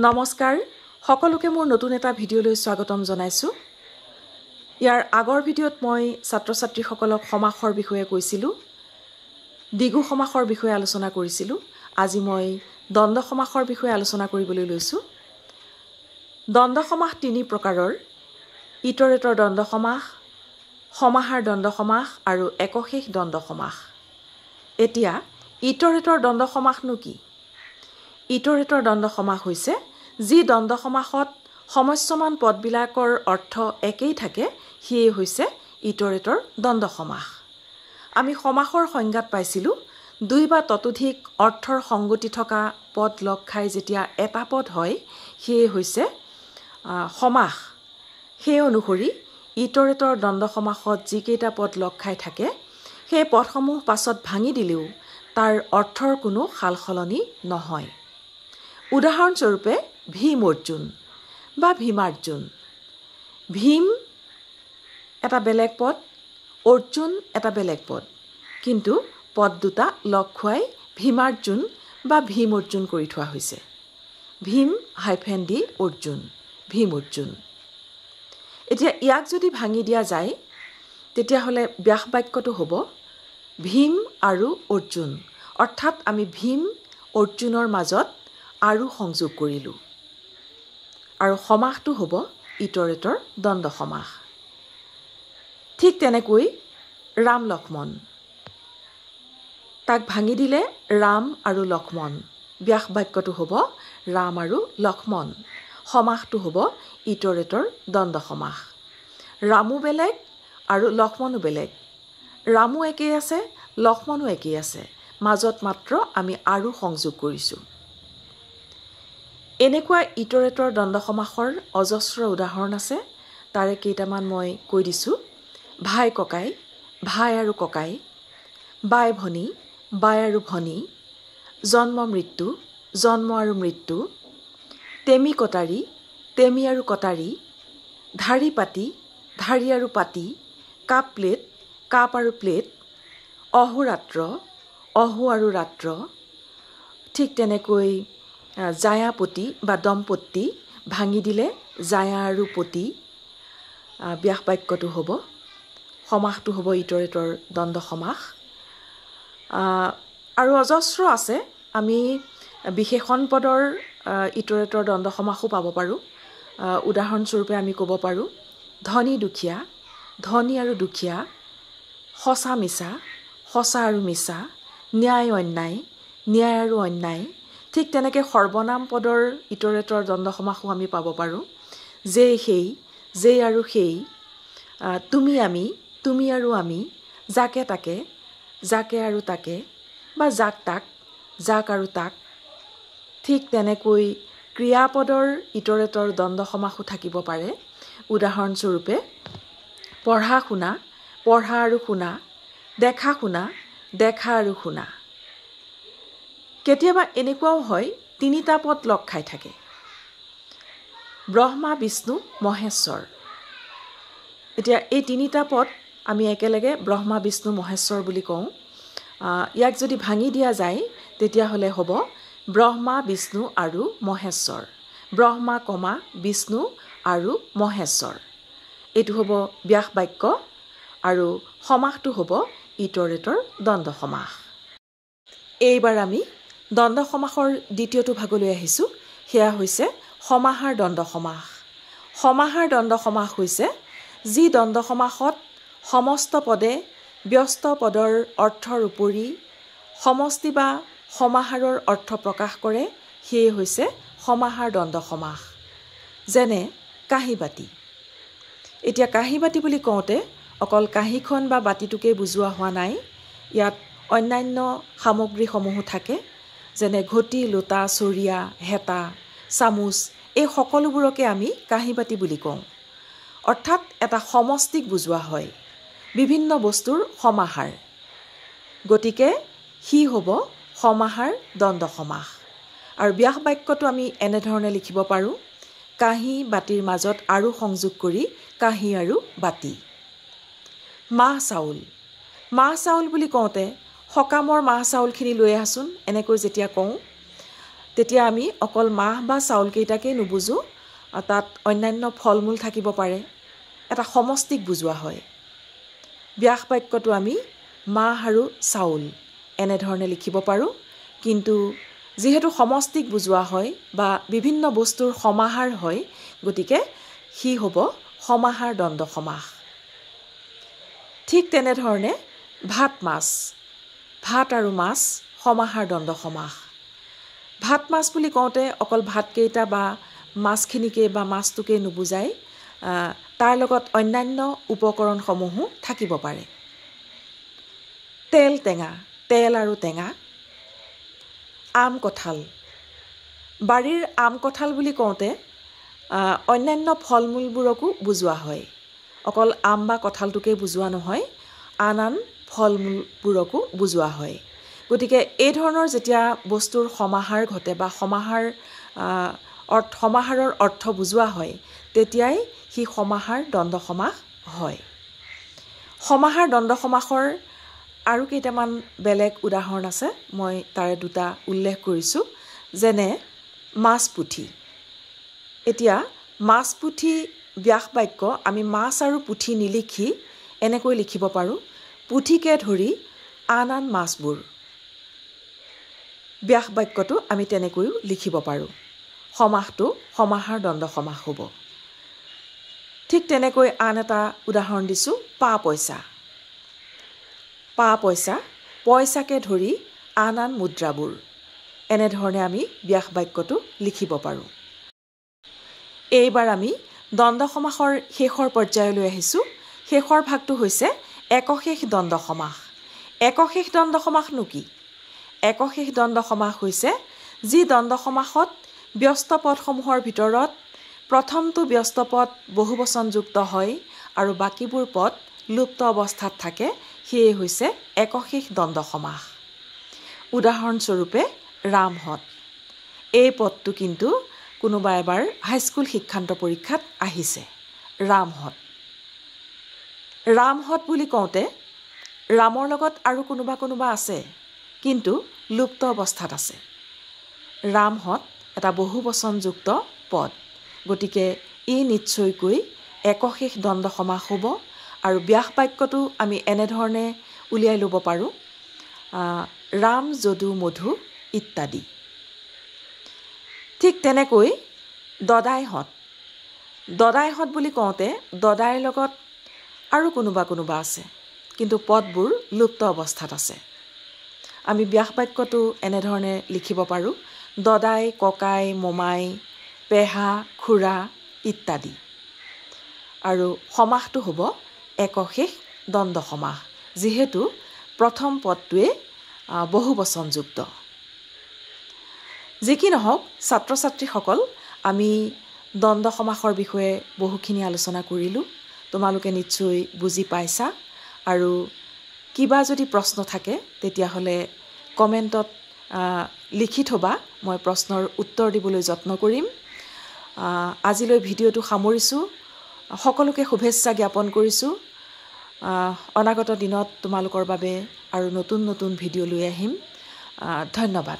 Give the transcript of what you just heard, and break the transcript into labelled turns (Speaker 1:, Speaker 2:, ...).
Speaker 1: নমস্কাৰ সকলোকে মোৰ নতুন এটা ভিডিঅ'লৈ স্বাগতম জনাইছো। ইয়াৰ আগৰ ভিডিঅ'ত মই ছাত্ৰ-ছাত্ৰীসকলক সমাসৰ বিষয়ে কৈছিলো, দ্বিগু সমাসৰ বিষয়ে আলোচনা কৰিছিলো। আজি মই দ্বন্দ্ব সমাসৰ বিষয়ে আলোচনা কৰিবলৈ লৈছো। দ্বন্দ্ব সমাস তিনি প্ৰকাৰৰ: ইটৰেটৰ দ্বন্দ্ব সমাস, সমাহাৰ দ্বন্দ্ব সমাস আৰু একশেষ দ্বন্দ্ব সমাস। এতিয়া ইটৰেটৰ দ্বন্দ্ব সমাসনো কি? ইটৰেটৰ দ্বন্দ্ব সমাস হৈছে যি দ্বন্দ্ব সমাসত সমস্যমান পদবিলাকৰ অৰ্থ একেই থাকে, সিয়ে হৈছে ইটৰেটৰ দ্বন্দ্ব সমাস। আমি সমাসৰ সংজ্ঞাত পাইছিলো দুই বা ততোধিক অৰ্থৰ সংগতি থকা পদ লগ খাই যেতিয়া এটা পদ হয়, সিয়ে হৈছে সমাস। সেই অনুসৰি ইটৰেটৰ দ্বন্দ্ব সমাসত যিকেইটা পদ লগ খাই থাকে, সেই পদসমূহ পাছত ভাঙি দিলেও তাৰ অৰ্থৰ কোনো সালসলনি নহয়। উদাহৰণস্বৰূপে ভীম অৰ্জুন বা ভীমাৰ্জুন। ভীম এটা বেলেগ পদ, অৰ্জুন এটা বেলেগ পদ, কিন্তু পদ দুটা লগ খুৱাই ভীমাৰ্জুন বা ভীম অৰ্জুন কৰি থোৱা হৈছে। ভীম হাইফেন দি অৰ্জুন, ভীম অৰ্জুন। এতিয়া ইয়াক যদি ভাঙি দিয়া যায়, তেতিয়াহ'লে ব্যাস বাক্যটো হ'ব ভীম আৰু অৰ্জুন, অৰ্থাৎ আমি ভীম অৰ্জুনৰ মাজত আৰু সংযোগ কৰিলোঁ, আৰু সমাসটো হ'ব ইটৰেটৰ দ্বন্দ্ব সমাস। ঠিক তেনেকৈ ৰাম লক্ষ্মণ, তাক ভাঙি দিলে ৰাম আৰু লক্ষ্মণ, ব্যাস বাক্যটো হ'ব ৰাম আৰু লক্ষ্মণ, সমাসটো হ'ব ইটৰেটৰ দ্বন্দ্ব সমাস। ৰামো বেলেগ আৰু লক্ষ্মণো বেলেগ, ৰামো একেই আছে, লক্ষ্মণো একেই আছে, মাজত মাত্ৰ আমি আৰু সংযোগ কৰিছোঁ। এনেকুৱা ইটৰেটৰ দ্বন্দ্ব সমাসৰ অজস্ৰ উদাহৰণ আছে। তাৰে কেইটামান মই কৈ দিছোঁ: ভাই ককাই, ভাই আৰু ককাই, বাই ভনী, বাই আৰু ভনী, জন্ম মৃত্যু, জন্ম আৰু মৃত্যু, তেমি কটাৰী, তেমি আৰু কটাৰী, ধাৰী পাতি, ধাৰী আৰু পাতি, কাপ প্লেট, কাপ আৰু প্লেট, অহোৰাত্ৰ, অহো আৰু ৰাত্ৰ। ঠিক তেনেকৈ জায়াপতি বা দম্পতি, ভাঙি দিলে জায়া আৰু পতি, ব্যাস বাক্যটো হ'ব, সমাসটো হ'ব ইটৰেটৰ দ্বন্দ্ব সমাস। আৰু অজস্ৰ আছে। আমি বিশেষণ পদৰ ইটৰেটৰ দ্বন্দ্ব সমাসো পাব পাৰোঁ। উদাহৰণস্বৰূপে আমি ক'ব পাৰোঁ ধনী দুখীয়া, ধনী আৰু দুখীয়া, সঁচা মিছা, সঁচা আৰু মিছা, ন্যায় অন্যায়, ন্যায় আৰু অন্যায়। ঠিক তেনেকৈ সৰ্বনাম পদৰ ইটৰেটৰ দ্বন্দ্ব সমাসো আমি পাব পাৰোঁ। যেই সেই, যেই আৰু সেই, তুমি আমি, তুমি আৰু আমি, যাকে তাকে, যাকে আৰু তাকে, বা যাক তাক, যাক আৰু তাক। ঠিক তেনেকৈ ক্ৰিয়াপদৰ ইটৰেটৰ দ্বন্দ্ব সমাসো থাকিব পাৰে। উদাহৰণস্বৰূপে পঢ়া শুনা, পঢ়া আৰু শুনা, দেখা শুনা, দেখা আৰু শুনা। কেতিয়াবা এনেকুৱাও হয় তিনিটা পদ লগ খাই থাকে: ব্ৰহ্মা, বিষ্ণু, মহেশ্বৰ। এতিয়া এই তিনিটা পদ আমি একেলগে ব্ৰহ্মা, বিষ্ণু, মহেশ্বৰ বুলি কওঁ। ইয়াক যদি ভাঙি দিয়া যায়, তেতিয়াহ'লে হ'ব ব্ৰহ্মা, বিষ্ণু আৰু মহেশ্বৰ, ব্ৰহ্মা কমা বিষ্ণু আৰু মহেশ্বৰ। এইটো হ'ব ব্যাস বাক্য, আৰু সমাসটো হ'ব ইটৰেটৰ দ্বন্দ্ব সমাস। এইবাৰ আমি দ্বন্দ্ব সমাসৰ দ্বিতীয়টো ভাগলৈ আহিছোঁ। সেয়া হৈছে সমাহাৰ দ্বন্দ্ব সমাস। সমাহাৰ দ্বন্দ্ব সমাস হৈছে যি দ্বন্দ্ব সমাসত সমস্ত পদে ব্যস্ত পদৰ অৰ্থৰ উপৰি সমষ্টি বা সমাহাৰৰ অৰ্থ প্ৰকাশ কৰে, সেয়ে হৈছে সমাহাৰ দ্বন্দ্ব সমাস। যেনে কাঁহী বাতি। এতিয়া কাঁহী বাতি বুলি কওঁতে অকল কাঁহীখন বা বাতিটোকেই বুজোৱা হোৱা নাই। ইয়াত অন্যান্য সামগ্ৰীসমূহো থাকে, যেনে ঘটি, লোটা, চৰিয়া, হেতা, চামুচ, এই সকলোবোৰকে আমি কাঁহী বাতি বুলি কওঁ। অৰ্থাৎ এটা সমষ্টিক বুজোৱা হয়, বিভিন্ন বস্তুৰ সমাহাৰ। গতিকে সি হ'ব সমাহাৰ দ্বন্দ্ব সমাস। আৰু ব্যাস বাক্যটো আমি এনেধৰণে লিখিব পাৰোঁ: কাঁহী বাতিৰ মাজত আৰু সংযোগ কৰি কাঁহী আৰু বাতি। মাহ চাউল। মাহ চাউল বুলি কওঁতে সকামৰ মাহ চাউলখিনি লৈ আহচোন, এনেকৈ যেতিয়া কওঁ, তেতিয়া আমি অকল মাহ বা চাউলকেইটাকেই নুবুজোঁ, তাত অন্যান্য ফল মূল থাকিব পাৰে, এটা সমষ্টিক বুজোৱা হয়। ব্যাস বাক্যটো আমি মাহ আৰু চাউল এনেধৰণে লিখিব পাৰোঁ, কিন্তু যিহেতু সমষ্টিক বুজোৱা হয় বা বিভিন্ন বস্তুৰ সমাহাৰ হয়, গতিকে সি হ'ব সমাহাৰ দ্বন্দ্ব সমাস। ঠিক তেনেধৰণে ভাত মাছ, ভাত আৰু মাছ সমাহাৰ দ্বন্দ্ব সমাস। ভাত মাছ বুলি কওঁতে অকল ভাতকেইটা বা মাছখিনিকে বা মাছটোকে নুবুজায়, তাৰ লগত অন্যান্য উপকৰণসমূহো থাকিব পাৰে। তেল টেঙা, তেল আৰু টেঙা। আম কঁঠাল, বাৰীৰ আম কঁঠাল বুলি কওঁতে অন্যান্য ফল মূলবোৰকো বুজোৱা হয়, অকল আম বা কঁঠালটোকেই বুজোৱা নহয়, আন আন ফল মূলবোৰকো বুজোৱা হয়। গতিকে এই ধৰণৰ যেতিয়া বস্তুৰ সমাহাৰ ঘটে বা সমাহাৰৰ অৰ্থ বুজোৱা হয়, তেতিয়াই সি সমাহাৰ দ্বন্দ্ব সমাস হয়। সমাহাৰ দ্বন্দ্ব সমাসৰ আৰু কেইটামান বেলেগ উদাহৰণ আছে, মই তাৰে দুটা উল্লেখ কৰিছোঁ, যেনে মাছ পুঠি। এতিয়া মাছ পুঠি ব্যাস বাক্য আমি মাছ আৰু পুঠি নিলিখি এনেকৈ লিখিব পাৰোঁ, পুঠিকে ধৰি আন আন মাছবোৰ। ব্যাস বাক্যটো আমি তেনেকৈও লিখিব পাৰোঁ। সমাসটো সমাহাৰ দ্বন্দ্ব সমাস হ'ব। ঠিক তেনেকৈ আন এটা উদাহৰণ দিছোঁ, পা পইচা। পা পইচা, পইচাকে ধৰি আন আন মুদ্ৰাবোৰ। এনেধৰণে আমি ব্যাস বাক্যটো লিখিব পাৰোঁ। এইবাৰ আমি দ্বন্দ্ব সমাসৰ শেষৰ পৰ্যায়লৈ আহিছোঁ। শেষৰ ভাগটো হৈছে একশেষ দ্বন্দ্ব সমাস। একশেষ দ্বন্দ্ব সমাসনো কি? একশেষ দ্বন্দ্ব সমাস হৈছে যি দ্বন্দ্ব সমাসত ব্যস্ত পদসমূহৰ ভিতৰত প্ৰথমটো ব্যস্ত পদ বহুবচনযুক্ত হয় আৰু বাকীবোৰ পদ লুপ্ত অৱস্থাত থাকে, সেয়ে হৈছে একশেষ দ্বন্দ্ব সমাস। উদাহৰণস্বৰূপে ৰামহঁত, এই পদটো কিন্তু কোনোবা এবাৰ হাইস্কুল শিক্ষান্ত পৰীক্ষাত আহিছে। ৰামহঁত, ৰামহঁত বুলি কওঁতে ৰামৰ লগত আৰু কোনোবা আছে, কিন্তু লুপ্ত অৱস্থাত আছে। ৰামহঁত এটা বহুবচনযুক্ত পদ, গতিকে ই নিশ্চয়কৈ একশেষ দ্বন্দ্ব সমাস হ'ব। আৰু ব্যাস বাক্যটো আমি এনেধৰণে উলিয়াই ল'ব পাৰোঁ, ৰাম যদু মধু ইত্যাদি। ঠিক তেনেকৈ দদাইহঁত, দদাইহঁত বুলি কওঁতে দদাইৰ লগত আৰু কোনোবা আছে, কিন্তু পদবোৰ লুপ্ত অৱস্থাত আছে। আমি ব্যাস বাক্যটো এনেধৰণে লিখিব পাৰোঁ, দদাই ককাই মোমাই পেহা খুৰা ইত্যাদি। আৰু সমাসটো হ'ব একশেষ দ্বন্দ্ব সমাস, যিহেতু প্ৰথম পদটোৱে বহুবচনযুক্ত। যি কি নহওক ছাত্ৰ ছাত্ৰীসকল, আমি দ্বন্দ্ব সমাসৰ বিষয়ে বহুখিনি আলোচনা কৰিলোঁ। তোমালোকে নিশ্চয় বুজি পাইছা, আৰু কিবা যদি প্ৰশ্ন থাকে তেতিয়াহ'লে কমেণ্টত লিখি থবা, মই প্ৰশ্নৰ উত্তৰ দিবলৈ যত্ন কৰিম। আজিলৈ ভিডিঅ'টো সামৰিছোঁ। সকলোকে শুভেচ্ছা জ্ঞাপন কৰিছোঁ। অনাগত দিনত তোমালোকৰ বাবে আৰু নতুন ভিডিঅ' লৈ আহিম। ধন্যবাদ।